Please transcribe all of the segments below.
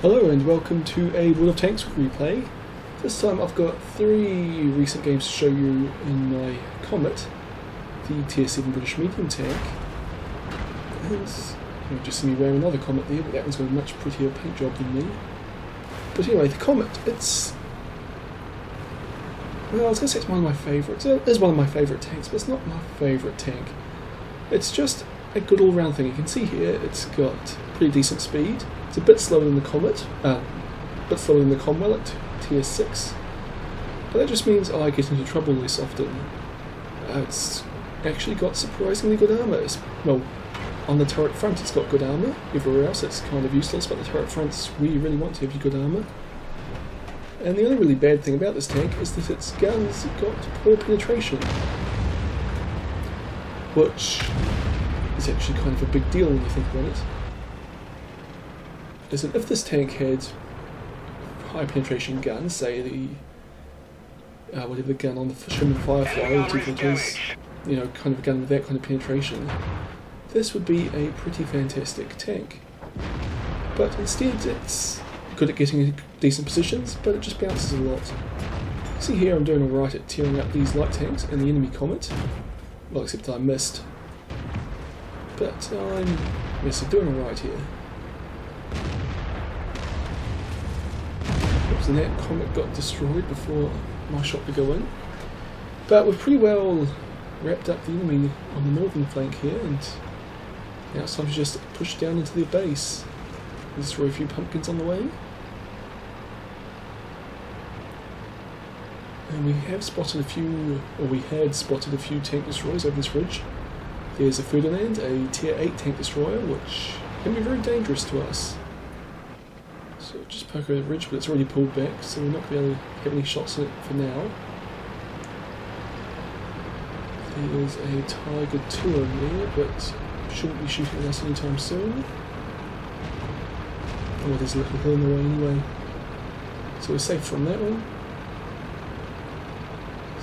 Hello and welcome to a World of Tanks replay. This time I've got 3 recent games to show you in my Comet, the Tier 7 British medium tank. And you'll just see me wearing another Comet there, but that one's got a much prettier paint job than me. But anyway, the Comet, it's... well, I was going to say it's one of my favourites. It is one of my favourite tanks, but it's not my favourite tank. It's just a good all-round thing. You can see here it's got pretty decent speed. It's a bit slower than the Comet, a bit slower than the Cromwell at Tier 6, but that just means I get into trouble less often. It's actually got surprisingly good armour. Well, on the turret front it's got good armour, everywhere else it's kind of useless, but the turret front's where you really want to have your good armour. And the only really bad thing about this tank is that its guns got poor penetration, which is actually kind of a big deal when you think about it. Is that if this tank had high penetration guns, say the whatever the gun on the Sherman Firefly, or whatever it is, you know, kind of a gun with that kind of penetration, this would be a pretty fantastic tank. But instead it's good at getting into decent positions, but it just bounces a lot. See here I'm doing alright at tearing up these light tanks and the enemy Comet. Well, except I missed. But I'm doing alright here. And that Comet got destroyed before my shot could go in. But we've pretty well wrapped up the enemy on the northern flank here, and now it's time to just push down into their base and destroy a few pumpkins on the way. And we have spotted a few, or we had spotted a few tank destroyers over this ridge. There's a Ferdinand, a Tier 8 tank destroyer, which can be very dangerous to us. So just poke over the ridge, but it's already pulled back, so we're not going to be able to have any shots in it for now. There's a Tiger 2 over there, but shouldn't be shooting at us anytime soon. Oh, there's a little hill in the way anyway. So we're safe from that one.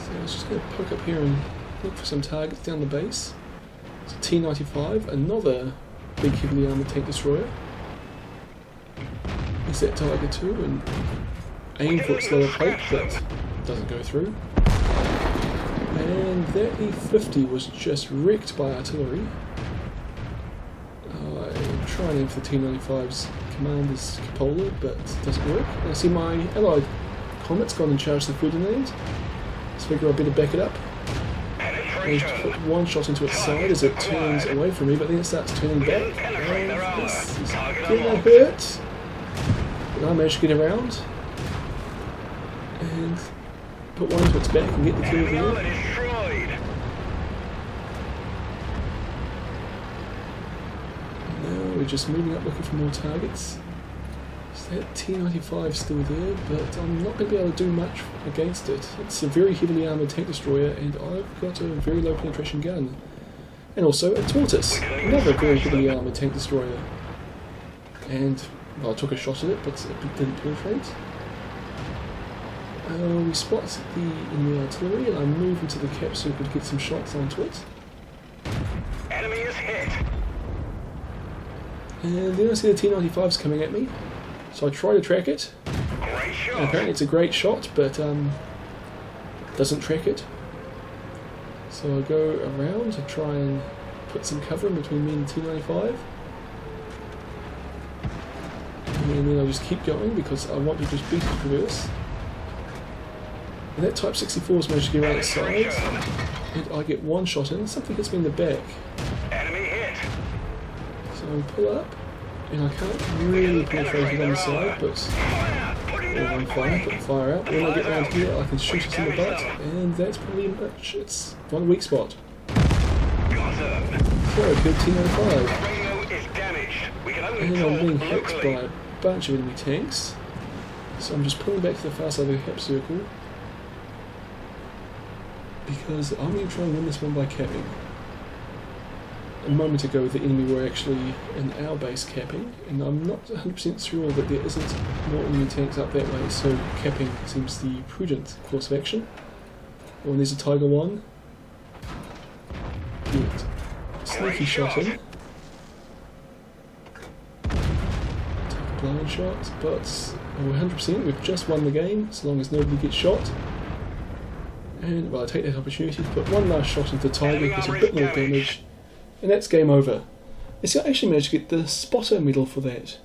So let's just go poke up here and look for some targets down the base. It's a T-95, another big heavily armoured tank destroyer. Is that Tiger 2 and aim for its lower plate, but doesn't go through. And that E50 was just wrecked by artillery. I try and aim for the T-95's commander's cupola, but it doesn't work. And I see my allied Comet's gone and charged the Ferdinand, so I figure I better back it up. I just put one shot into its side as it turns away from me, but then it starts turning back, and this is getting hurt. But I managed to get around and put one into its back and get the kill there. Now we're just moving up looking for more targets. So that T-95 is still there, but I'm not going to be able to do much against it. It's a very heavily armoured tank destroyer, and I've got a very low penetration gun. And also a Tortoise, another very heavily armoured tank destroyer. And well, I took a shot at it, but it didn't penetrate. We spot the enemy artillery, and I move into the cap circle to get some shots onto it. Enemy is hit. And then I see the T-95's coming at me, so I try to track it. Great shot. And apparently it's a great shot, but doesn't track it. So I go around to try and put some cover in between me and the T-95. And then I'll just keep going because I want to just beat it reverse. And that Type 64's managed to get around its side, and I get one shot in, something hits me in the back. Enemy hit. So I pull up, and I can't really penetrate it on the side, but I'm fine, put the fire out. When I get around here I can shoot it in the butt, and that's pretty much its one weak spot. So I killed T-95. And I'm being hit by a bunch of enemy tanks, so I'm just pulling back to the far side of the cap circle because I'm going to try and win this one by capping. A moment ago the enemy were actually in our base capping, and I'm not 100% sure that there isn't more enemy tanks up that way, so capping seems the prudent course of action. Oh, and there's a Tiger 1. Good. Sneaky shot in. blind shot, but we're 100%. We've just won the game, as long as nobody gets shot. And, well, I take that opportunity to put one last shot into the Tiger, gets a bit more damage, and that's game over. I actually managed to get the spotter medal for that.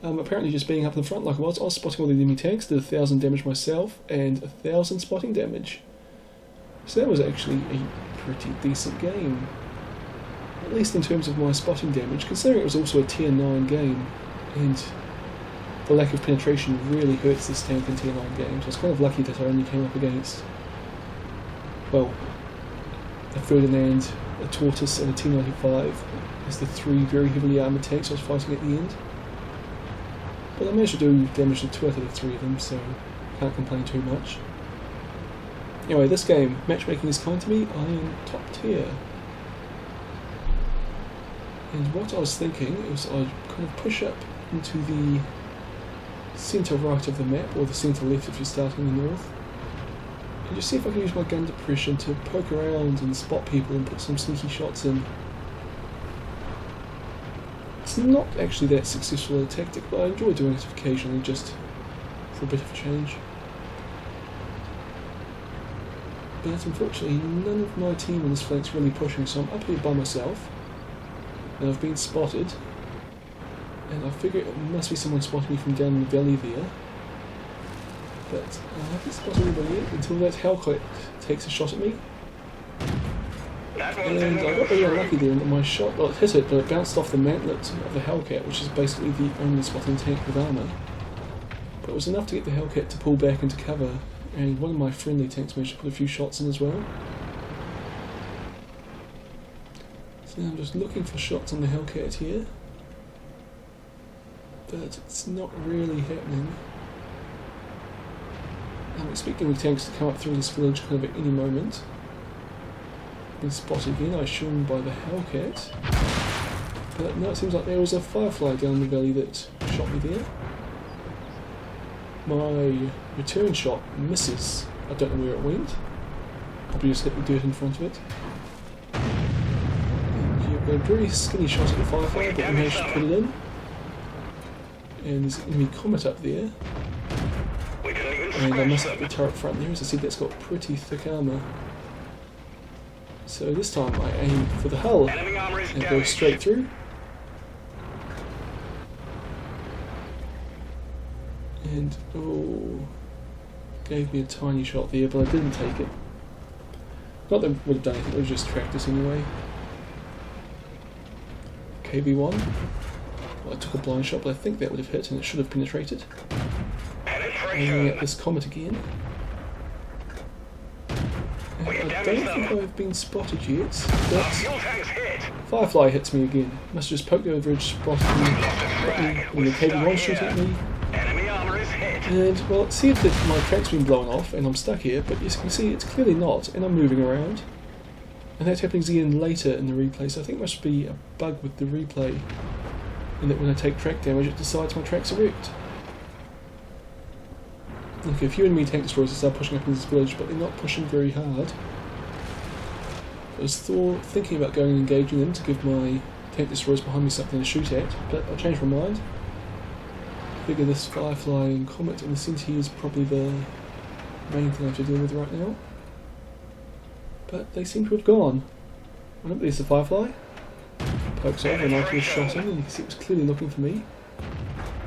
Apparently just being up in the front like I was spotting all the enemy tanks, did 1,000 damage myself, and 1,000 spotting damage. So that was actually a pretty decent game. At least in terms of my spotting damage, considering it was also a tier 9 game, and the lack of penetration really hurts this tank in tier 9 games. I was kind of lucky that I only came up against, well, a Ferdinand, a Tortoise, and a T-95 as the 3 very heavily armoured tanks I was fighting at the end. But I managed to do damage to 2 out of the 3 of them, so can't complain too much. Anyway, this game, matchmaking is kind to me, I am top tier. And what I was thinking is I'd kind of push up into the centre right of the map, or the centre left if you're starting in the north, and just see if I can use my gun depression to poke around and spot people and put some sneaky shots in. It's not actually that successful a tactic, but I enjoy doing it occasionally just for a bit of a change. But unfortunately none of my team on this flank's really pushing, so I'm up here by myself, and I've been spotted, and I figure it must be someone spotting me from down in the valley there, but I haven't spotted anybody yet until that Hellcat takes a shot at me. And I got really unlucky there in that my shot, well, it hit it, but it bounced off the mantlet of the Hellcat, which is basically the only spotting tank with armour. But it was enough to get the Hellcat to pull back into cover, and one of my friendly tanks managed to put a few shots in as well. So now I'm just looking for shots on the Hellcat here, but it's not really happening. I'm expecting the tanks to come up through this village kind of at any moment. Been spotted again, I assume, by the Hellcat. But no, it seems like there was a Firefly down the valley that shot me there. My return shot misses. I don't know where it went. Probably just hit the dirt in front of it. And you've got a very skinny shot at the Firefly, but we managed to put it in. And there's an enemy Comet up there. And I messed up the turret front there. As I said, that's got pretty thick armour. So this time I aim for the hull and go straight through. And, oh, gave me a tiny shot there, but I didn't take it. Not that it would have done anything, it would have just tracked us anyway. KB1. Well, I took a blind shot, but I think that would have hit and it should have penetrated. Aiming at this Comet again. And I don't think I've been spotted yet, but Firefly hits me again. Must have just poked over the ridge, spotted me, and the KB1 shooting at me. And, well, it said that my track's been blown off and I'm stuck here, but as you can see it's clearly not, and I'm moving around. And that happens again later in the replay, so I think it must be a bug with the replay, in that when I take track damage it decides my track's are wrecked. Okay, a few enemy tank destroyers start pushing up into this village, but they're not pushing very hard. I was thinking about going and engaging them to give my tank destroyers behind me something to shoot at, but I changed my mind. I figure this Firefly and Comet in the centre here is probably the main thing I have to deal with right now. But they seem to have gone. I don't there's the Firefly. Pokes over and I can shot him, and you can see it was clearly looking for me.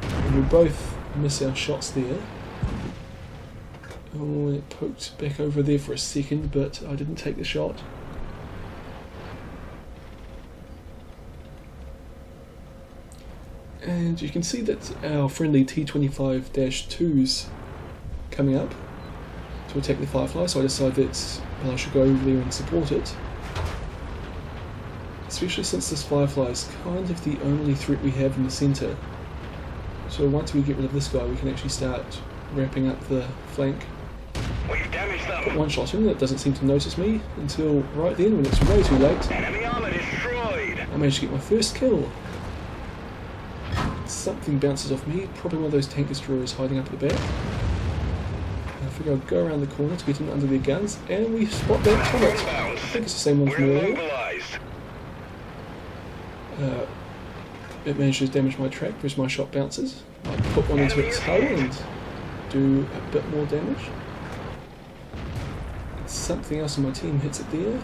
And we both miss our shots there. Oh, and it poked back over there for a second, but I didn't take the shot. And you can see that our friendly T-25-2's coming up to attack the Firefly, so I decided that, well, I should go over there and support it. Especially since this Firefly is kind of the only threat we have in the centre. So once we get rid of this guy, we can actually start wrapping up the flank. Put one shot in, that doesn't seem to notice me until right then when it's way too late. I managed to get my first kill. Something bounces off me, probably one of those tank destroyers hiding up at the back. I figure I'll go around the corner to get them under their guns, and we spot that Comet. I think it's the same one from earlier. it manages to damage my track as my shot bounces. I put one into its hull and do a bit more damage. Something else on my team hits it there,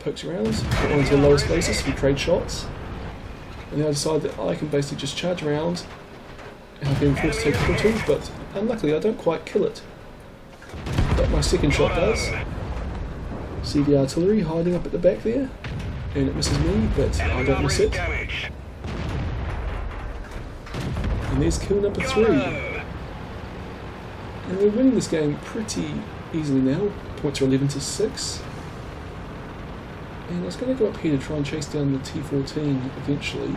pokes around, put one into the lowest places to trade shots. And then I decide that I can basically just charge around and I've been forced to take a two, but unluckily I don't quite kill it. But my second shot does. See the artillery hiding up at the back there, and it misses me, but I don't miss it. And there's kill number 3. And we're winning this game pretty easily now. Points are 11-6. And I was going to go up here to try and chase down the T-14 eventually,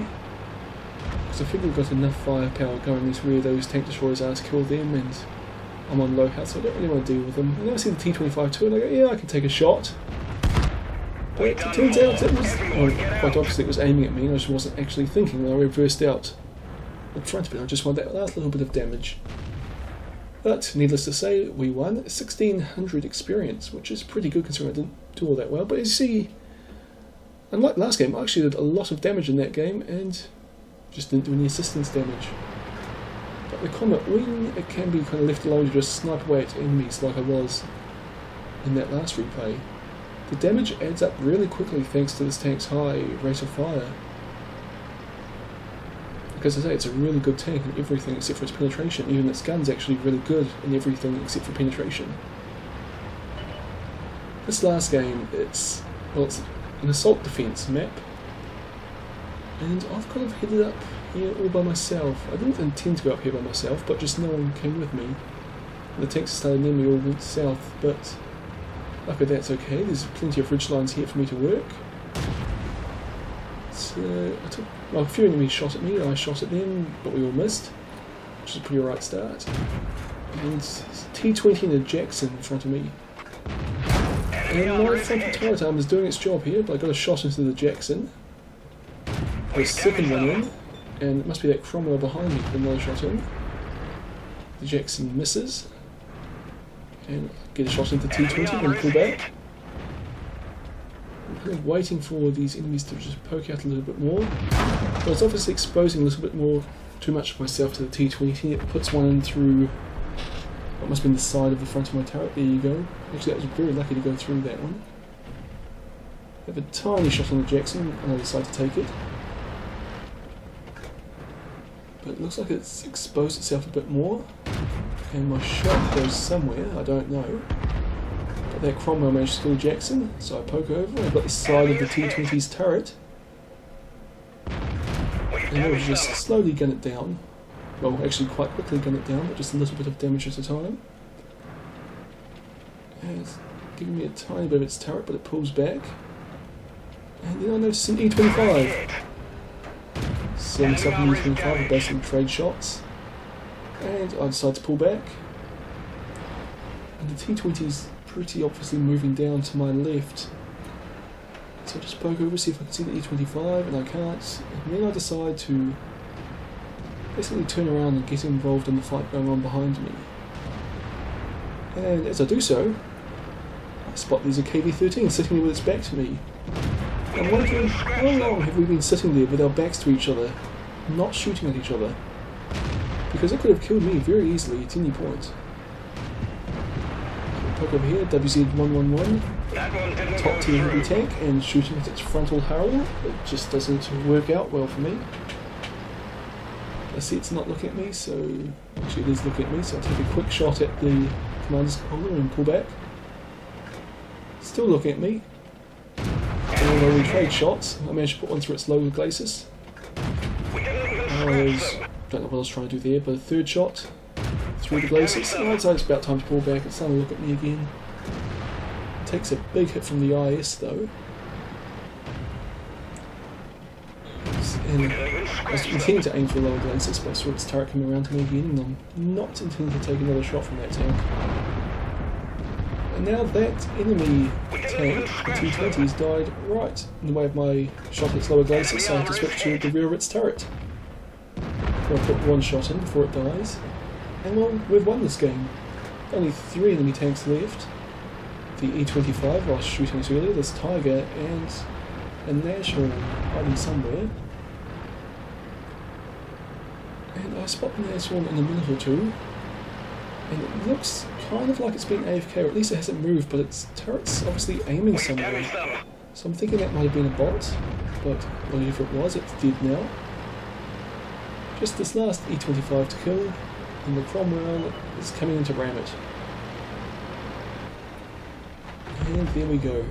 because I figure we've got enough firepower going this where those tank destroyers are to kill them, and I'm on low health, so I don't really want to deal with them. And then I see the T-25 too, and I go, yeah, I can take a shot. But it turns out it was, quite obviously it was aiming at me, and I just wasn't actually thinking when I reversed out in front of it. I just wanted that last little bit of damage. But needless to say, we won 1600 experience, which is pretty good considering I didn't do all that well. But as you see, unlike last game, I actually did a lot of damage in that game and just didn't do any assistance damage. But the Comet, when it can be kind of left alone to just snipe away at enemies like I was in that last replay, the damage adds up really quickly thanks to this tank's high rate of fire. Because as I say, it's a really good tank in everything except for its penetration. Even its gun's actually really good in everything except for penetration. This last game, it's an assault defense map, and I've kind of headed up here all by myself. I didn't intend to go up here by myself, but just no one came with me. The tanks started near me all went south, but luckily that's okay. There's plenty of ridgelines here for me to work. So I took, well, a few enemies shot at me, I shot at them, but we all missed, which is a pretty alright start. And T-20 and a Jackson in front of me. And my frontal turret arm is doing its job here, but I got a shot into the Jackson. Put a second one in, and it must be that Cromwell behind me put another shot in. The Jackson misses, and I get a shot into T-20 and pull back. I'm kind of waiting for these enemies to just poke out a little bit more. But it's obviously exposing a little bit more, too much of myself to the T-20. It puts one in through what must have been the side of the front of my turret. There you go. Actually, that was very lucky to go through that one. I have a tiny shot on the Jackson, and I decide to take it. But it looks like it's exposed itself a bit more, and my shot goes somewhere, I don't know. But that Cromwell managed to kill Jackson, so I poke over, I've got the side of the T-20's turret, and I'll just slowly gun it down. Well, actually quite quickly gun it down, but just a little bit of damage at a time. And it's giving me a tiny bit of its turret, but it pulls back. And then I notice an E-25. Set myself an E-25 with basically trade shots. And I decide to pull back. And the T-20 is pretty obviously moving down to my left. So I just poke over, see if I can see the E-25, and I can't. And then I decide to basically turn around and get involved in the fight going on behind me. And as I do so, I spot there's a KV-13 sitting there with its back to me. I'm wondering, how long have we been sitting there with our backs to each other, not shooting at each other? Because it could have killed me very easily at any point. Poke over here, WZ-111, top tier heavy tank, and shooting at its frontal hull. It just doesn't work out well for me. I see it's not looking at me, so actually it is looking at me, so I take a quick shot at the commander's collar and pull back. Still looking at me. And although we trade shots, I managed to put one through its lower glacis. Don't know what I was trying to do there, but a third shot through the glacis. And I'd say it's about time to pull back. It's starting to look at me again. It takes a big hit from the IS though. And I was intending to aim for the lower glacis, but I saw its turret coming around to me again, and I'm not intending to take another shot from that tank. And now that enemy tank, the T-20, has died right in the way of my shot at its lower glacis, so I have to switch to the rear of its turret. I'll put one shot in before it dies. And well, we've won this game. Only 3 enemy tanks left. The E-25 I was shooting at earlier, this Tiger, and a National hiding somewhere. And I spot the next one in a minute or two, and it looks kind of like it's been AFK, or at least it hasn't moved, but its turret's obviously aiming somewhere. Damage them. So I'm thinking that might have been a bot, but whatever it was, it's dead now. Just this last E25 to kill, and the Cromwell is coming in to ram it. And there we go.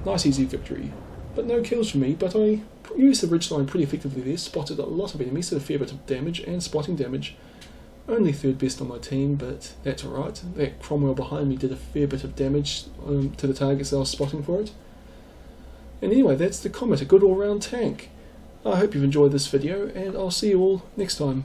Nice easy victory. But no kills for me, but I used the ridgeline pretty effectively there, spotted a lot of enemies, did a fair bit of damage and spotting damage. Only third best on my team, but that's alright. That Cromwell behind me did a fair bit of damage to the targets that I was spotting for it. And anyway, that's the Comet, a good all-round tank. I hope you've enjoyed this video, and I'll see you all next time.